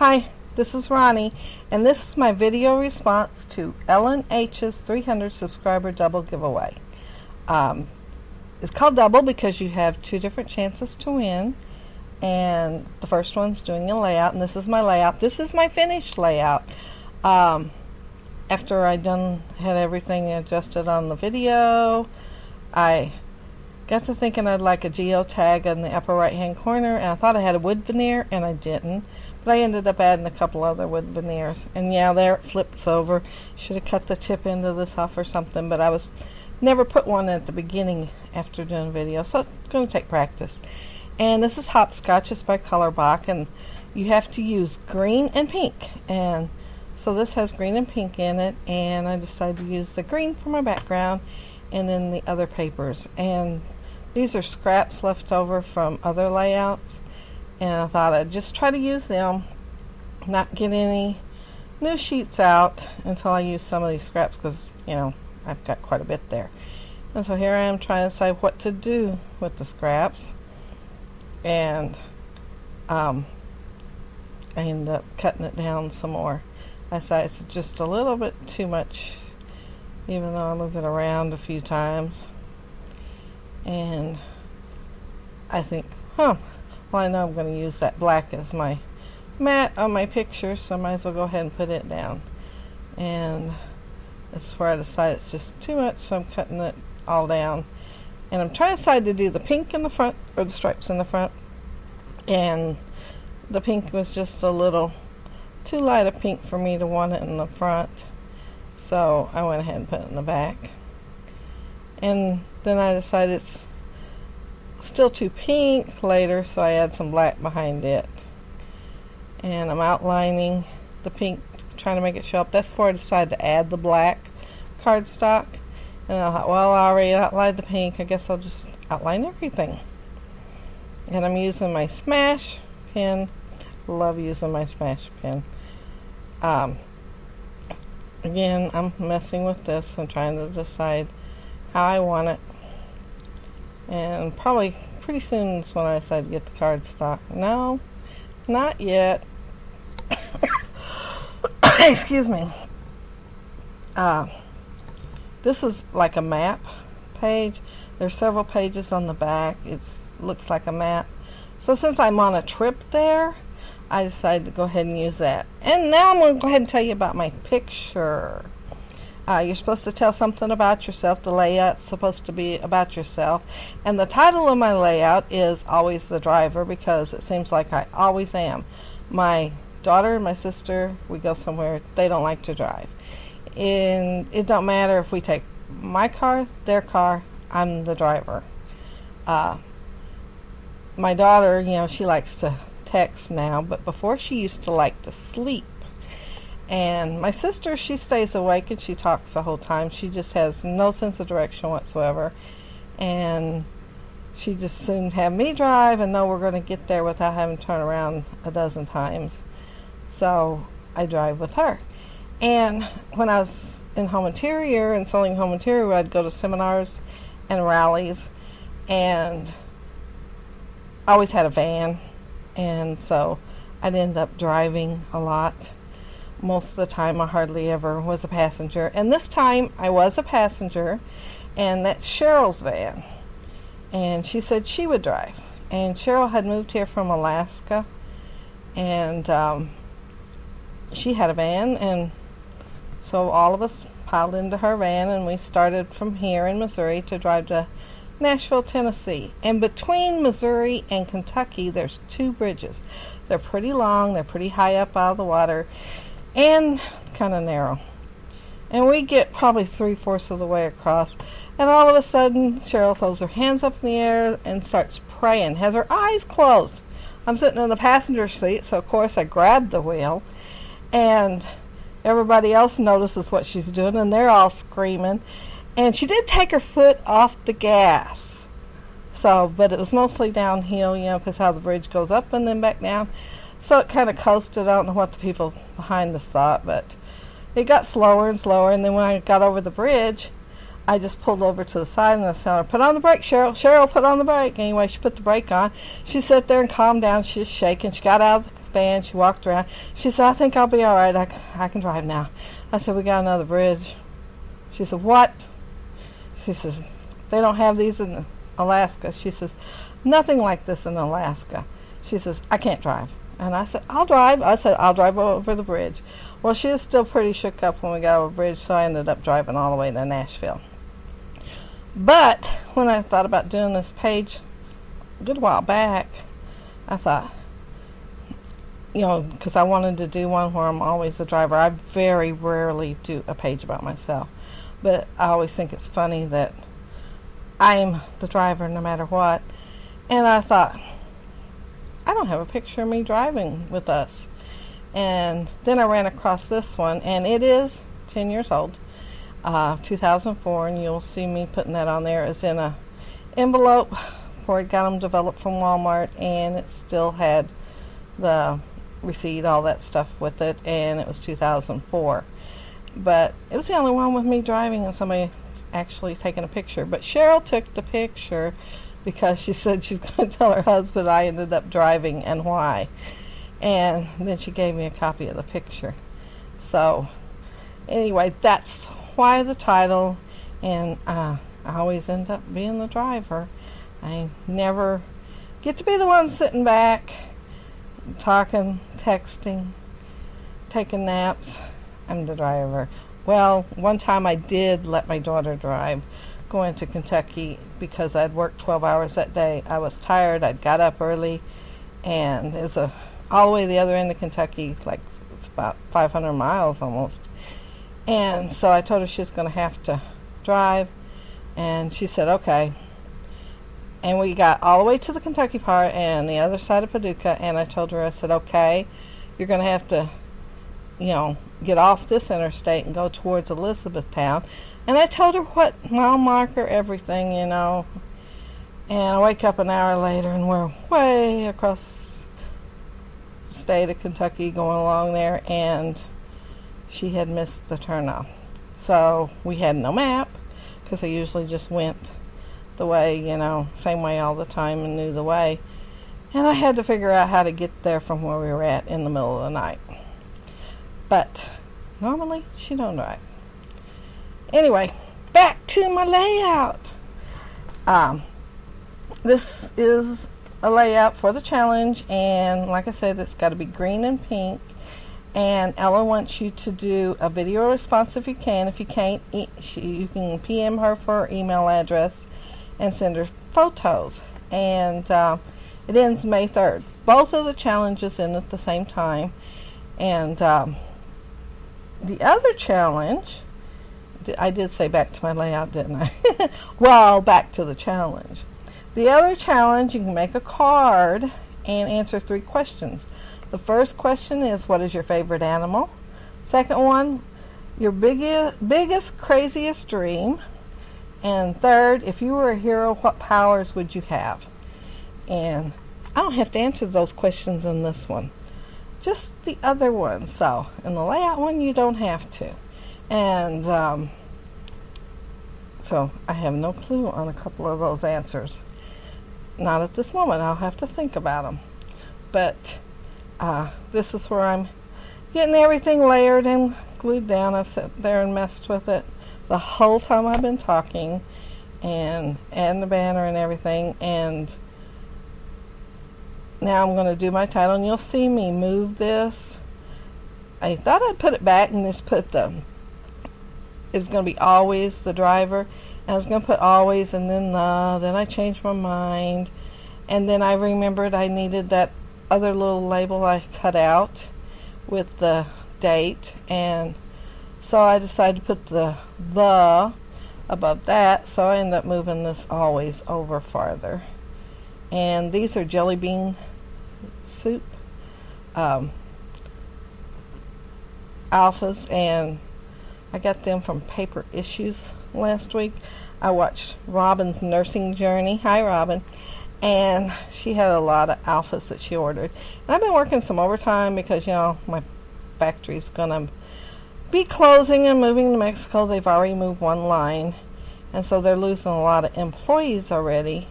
Hi, this is Ronnie, and this is my video response to Ellen H's 300 subscriber double giveaway. It's called double because you have two different chances to win, and the first one's doing a layout, and this is my layout. This is my finished layout. After I had everything adjusted on the video, I got to thinking I'd like a geotag in the upper right hand corner, and I thought I had a wood veneer, and I didn't. But I ended up adding a couple other wood veneers. And yeah, there it flips over. Should have cut the tip end of this off or something, but I never put one at the beginning after doing a video, so it's going to take practice. And this is Hopscotch. It's by Scrapbook, and you have to use green and pink. And so this has green and pink in it, and I decided to use the green for my background and then the other papers. And these are scraps left over from other layouts, and I thought I'd just try to use them, not get any new sheets out until I use some of these scraps, because you know I've got quite a bit there. And so here I am trying to decide what to do with the scraps, and I ended up cutting it down some more. I decided it's just a little bit too much, even though I moved it around a few times. And I think, well, I know I'm going to use that black as my matte on my picture, so I might as well go ahead and put it down. And that's where I decided it's just too much, so I'm cutting it all down. And I'm trying to decide to do the pink in the front or the stripes in the front. And the pink was just a little too light a pink for me to want it in the front, so I went ahead and put it in the back. And then I decided it's still too pink later, so I add some black behind it. And I'm outlining the pink, trying to make it show up. That's before I decided to add the black cardstock. And I thought, well, I already outlined the pink, I guess I'll just outline everything. And I'm using my Smash pen. Love using my Smash pen. Again, I'm messing with this and trying to decide how I want it. And probably pretty soon is when I decide to get the cardstock. No, not yet. Excuse me. This is like a map page. There's several pages on the back. It looks like a map. So since I'm on a trip there, I decided to go ahead and use that. And now I'm going to go ahead and tell you about my picture. You're supposed to tell something about yourself. The layout's supposed to be about yourself. And the title of my layout is Always the Driver, because it seems like I always am. My daughter and my sister, we go somewhere, they don't like to drive. And it don't matter if we take my car, their car, I'm the driver. My daughter, you know, she likes to text now, but before she used to like to sleep. And my sister, she stays awake and she talks the whole time. She just has no sense of direction whatsoever, and she just soon have me drive and know we're going to get there without having to turn around a dozen times. So I drive with her. And when I was in home interior and selling home interior, I'd go to seminars and rallies, and I always had a van. And so I'd end up driving a lot. Most of the time I hardly ever was a passenger. And this time I was a passenger, and that's Cheryl's van. And she said she would drive. And Cheryl had moved here from Alaska, and she had a van, and so all of us piled into her van, and we started from here in Missouri to drive to Nashville, Tennessee. And between Missouri and Kentucky, there's two bridges. They're pretty long, they're pretty high up out of the water, and kind of narrow. And we get probably 3/4 of the way across, and all of a sudden Cheryl throws her hands up in the air and starts praying, has her eyes closed. I'm sitting in the passenger seat, so of course I grabbed the wheel, and everybody else notices what she's doing, and they're all screaming. And she did take her foot off the gas. So, but it was mostly downhill, you know, because how the bridge goes up and then back down. So it kind of coasted. I don't know what the people behind us thought, but it got slower and slower. And then when I got over the bridge, I just pulled over to the side and I said, "Put on the brake, Cheryl. Cheryl, put on the brake." Anyway, she put the brake on. She sat there and calmed down. She was shaking. She got out of van. She walked around. She said, I think I'll be all right. I can drive now. I said, we got another bridge. She said, what? She says, they don't have these in Alaska. She says, nothing like this in Alaska. She says, I can't drive. And I said, I'll drive. I said, I'll drive over the bridge. Well, she was still pretty shook up when we got over the bridge, so I ended up driving all the way to Nashville. But when I thought about doing this page a good while back, I thought, because I wanted to do one where I'm always the driver. I very rarely do a page about myself, but I always think it's funny that I'm the driver no matter what. And I thought, I don't have a picture of me driving with us. And then I ran across this one, and it is 10 years old, 2004, and you'll see me putting that on there. It's in a envelope where I got them developed from Walmart, and it still had the receipt, all that stuff with it, and it was 2004. But it was the only one with me driving and somebody actually taking a picture. But Cheryl took the picture because she said she's going to tell her husband I ended up driving and why. And then she gave me a copy of the picture. So anyway, that's why the title, and I always end up being the driver. I never get to be the one sitting back, talking, texting, taking naps. I'm the driver. Well, one time I did let my daughter drive going to Kentucky because I'd worked 12 hours that day. I was tired. I'd got up early, and it was all the way the other end of Kentucky, like it's about 500 miles almost. And so I told her she was going to have to drive, and she said, okay. And we got all the way to the Kentucky part and the other side of Paducah, and I told her, I said, okay, you're going to have to, get off this interstate and go towards Elizabethtown. And I told her what mile marker, everything, And I wake up an hour later, and we're way across the state of Kentucky going along there, and she had missed the turnoff. So we had no map, because I usually just went the way, same way all the time and knew the way. And I had to figure out how to get there from where we were at in the middle of the night. But normally, she don't drive. Anyway, back to my layout. This is a layout for the challenge, and like I said, it's got to be green and pink. And Ella wants you to do a video response if you can. If you can't, you can PM her for her email address and send her photos. And it ends May 3rd. Both of the challenges end at the same time. And the other challenge, I did say back to my layout, didn't I? Well, back to the challenge. The other challenge, you can make a card and answer 3 questions. The first question is, what is your favorite animal? Second one, your biggest, craziest dream. And third, if you were a hero, what powers would you have? And I don't have to answer those questions in this one, just the other one. So in the layout one, you don't have to. And so I have no clue on a couple of those answers. Not at this moment. I'll have to think about them. But this is where I'm getting everything layered and glued down. I've sat there and messed with it the whole time I've been talking, and adding the banner and everything. And now I'm going to do my title, and you'll see me move this. I thought I'd put it back and just put it was going to be always the driver. And I was going to put always and then then I changed my mind. And then I remembered I needed that other little label I cut out with the date. And so I decided to put the above that. So I ended up moving this always over farther. And these are jelly bean soup alphas, and I got them from Paper Issues last week. I watched Robin's nursing journey. Hi, Robin. And she had a lot of alphas that she ordered. And I've been working some overtime because, my factory's going to be closing and moving to Mexico. They've already moved one line. And so they're losing a lot of employees already.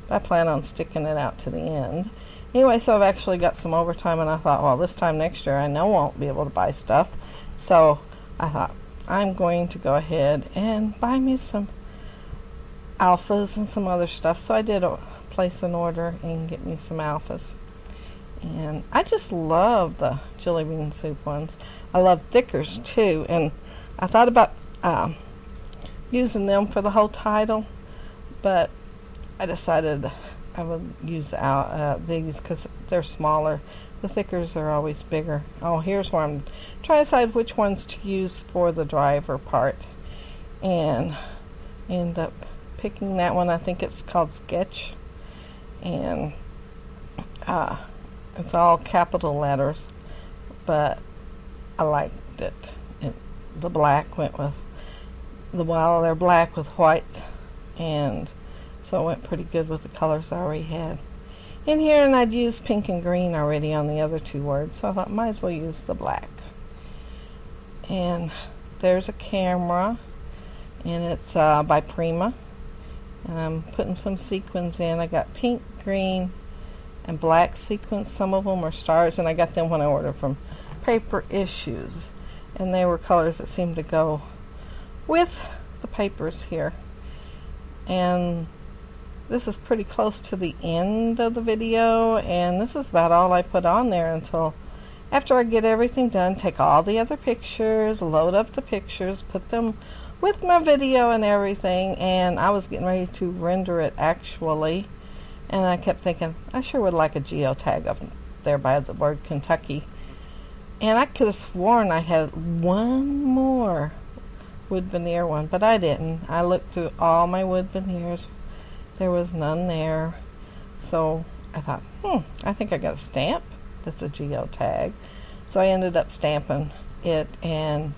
But I plan on sticking it out to the end. Anyway, so I've actually got some overtime, and I thought, well, this time next year I know I won't be able to buy stuff. So I thought, I'm going to go ahead and buy me some alphas and some other stuff. So I did place an order and get me some alphas. And I just love the chili bean soup ones. I love thickers too, and I thought about using them for the whole title, but I decided I would use these because they're smaller. The thickers are always bigger. Oh, here's where I'm trying to decide which ones to use for the driver part, and end up picking that one. I think it's called Sketch, and it's all capital letters, but I liked it. The black went with while they're black with white, and so it went pretty good with the colors I already had in here. And I'd used pink and green already on the other two words, so I thought might as well use the black. And there's a camera, and it's by Prima, and I'm putting some sequins in. I got pink, green, and black sequins. Some of them are stars, and I got them when I ordered from Paper Issues, and they were colors that seemed to go with the papers here. And this is pretty close to the end of the video, and this is about all I put on there until after I get everything done, take all the other pictures, load up the pictures, put them with my video and everything. And I was getting ready to render it actually, and I kept thinking I sure would like a geotag up there by the word Kentucky. And I could have sworn I had one more wood veneer one, but I didn't. I looked through all my wood veneers. There was none there. So I thought, I think I got a stamp that's a geotag. So I ended up stamping it and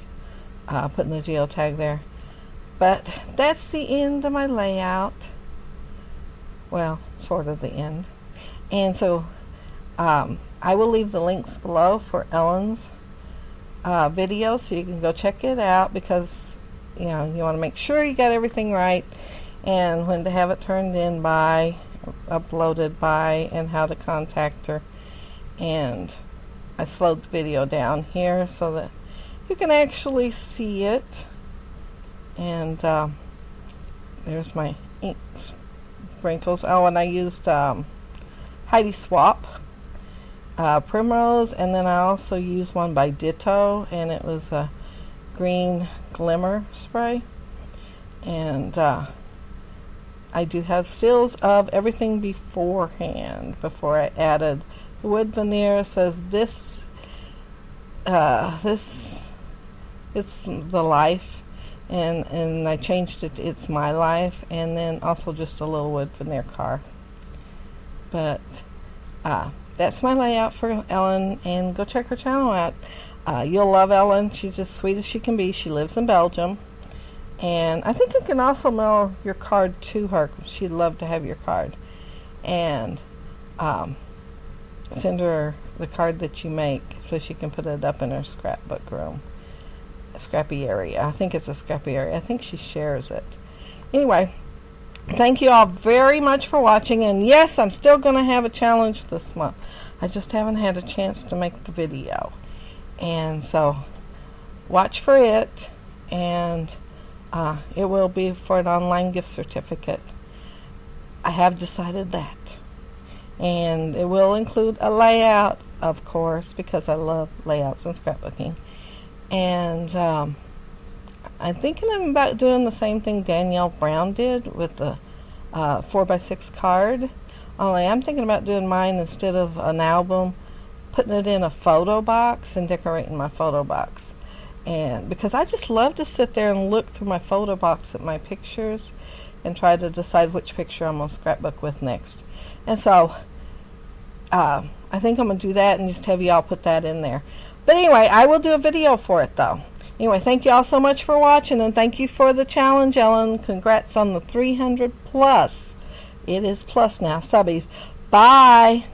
putting the geotag there. But that's the end of my layout. Well, sort of the end. And so I will leave the links below for Ellen's video, so you can go check it out, because you want to make sure you got everything right, and when to have it turned in by, uploaded by, and how to contact her. And I slowed the video down here so that you can actually see it. And there's my ink sprinkles. Oh, and I used Heidi Swap Primrose, and then I also used one by Ditto, and it was a green glimmer spray. And I do have stills of everything beforehand, before I added the wood veneer. It says this it's the life, and I changed it to It's My Life, and then also just a little wood veneer car. But that's my layout for Ellen, and go check her channel out. You'll love Ellen. She's as sweet as she can be. She lives in Belgium, and I think you can also mail your card to her. She'd love to have your card, and send her the card that you make so she can put it up in her scrapbook room, a scrappy area. I think it's a scrappy area. I think she shares it. Anyway, thank you all very much for watching, and yes, I'm still going to have a challenge this month. I just haven't had a chance to make the video, and so watch for it, and it will be for an online gift certificate. I have decided that, and it will include a layout, of course, because I love layouts and scrapbooking. And I'm thinking about doing the same thing Danielle Brown did with the 4x6 card, only I'm thinking about doing mine, instead of an album, putting it in a photo box and decorating my photo box. And because I just love to sit there and look through my photo box at my pictures and try to decide which picture I'm going to scrapbook with next. And so I think I'm going to do that and just have you all put that in there. But anyway, I will do a video for it though. Anyway, thank you all so much for watching, and thank you for the challenge, Ellen. Congrats on the 300 plus. It is plus now, subbies. Bye.